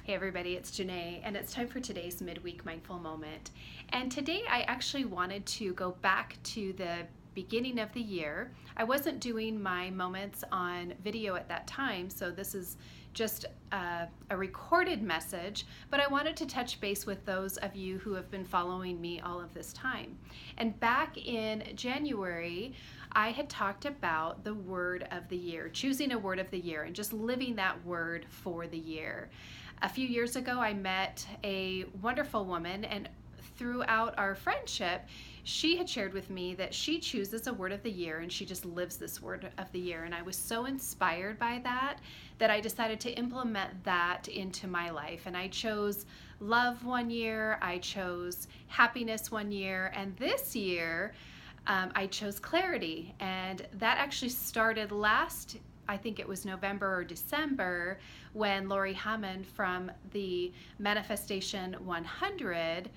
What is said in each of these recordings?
Hey everybody, it's Janae, and it's time for today's midweek mindful moment. And today I actually wanted to go back to the beginning of the year. I wasn't doing my moments on video at that time, so this is just a recorded message, but I wanted to touch base with those of you who have been following me all of this time. And back in January, I had talked about the word of the year, choosing a word of the year and just living that word for the year. A few years ago, I met a wonderful woman, and throughout our friendship, she had shared with me that she chooses a word of the year and she just lives this word of the year. And I was so inspired by that I decided to implement that into my life. And I chose love one year, I chose happiness one year, and this year I chose clarity. And that actually started I think it was November or December, when Laurie Hammond from the Manifestation 100,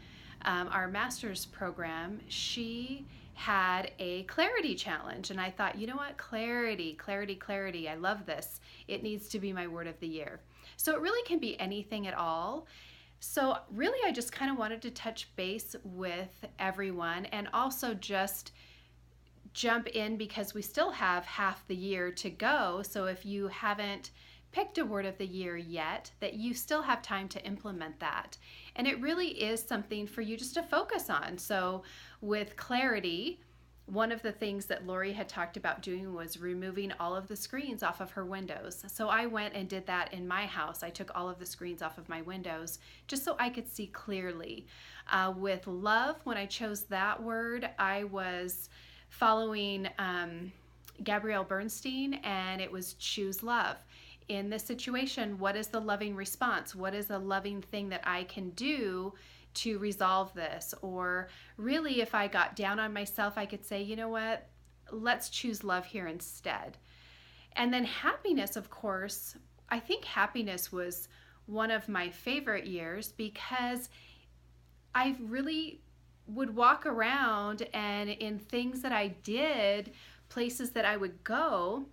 our master's program, she had a clarity challenge. And I thought, you know what? Clarity, clarity, clarity. I love this. It needs to be my word of the year. So it really can be anything at all. So really, I just kind of wanted to touch base with everyone and also just jump in because we still have half the year to go. So if you haven't picked a word of the year yet, that you still have time to implement that. And it really is something for you just to focus on. So with clarity, one of the things that Lori had talked about doing was removing all of the screens off of her windows. So I went and did that in my house. I took all of the screens off of my windows just so I could see clearly. With love, when I chose that word, I was following Gabrielle Bernstein, and it was choose love. In this situation, what is the loving response? What is a loving thing that I can do to resolve this? Or really, if I got down on myself, I could say, you know what, let's choose love here instead. And then happiness, of course, I think happiness was one of my favorite years because I really would walk around, and in things that I did, places that I would go,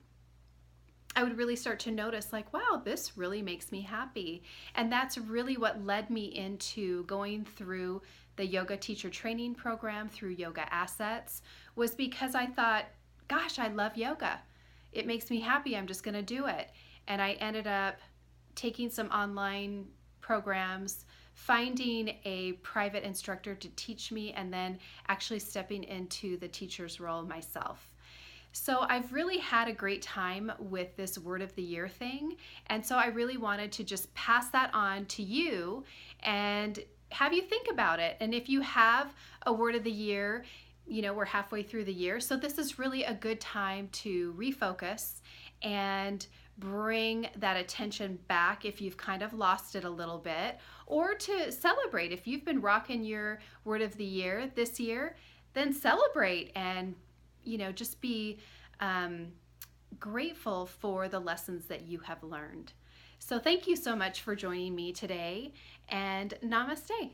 I would really start to notice like, wow, this really makes me happy. And that's really what led me into going through the yoga teacher training program through Yoga Assets, was because I thought, gosh, I love yoga. It makes me happy. I'm just going to do it. And I ended up taking some online programs, finding a private instructor to teach me, and then actually stepping into the teacher's role myself. So I've really had a great time with this word of the year thing. And so I really wanted to just pass that on to you and have you think about it. And if you have a word of the year, you know, we're halfway through the year. So this is really a good time to refocus and bring that attention back if you've kind of lost it a little bit, or to celebrate. If you've been rocking your word of the year this year, then celebrate and, you know, just be grateful for the lessons that you have learned. So thank you so much for joining me today, and namaste.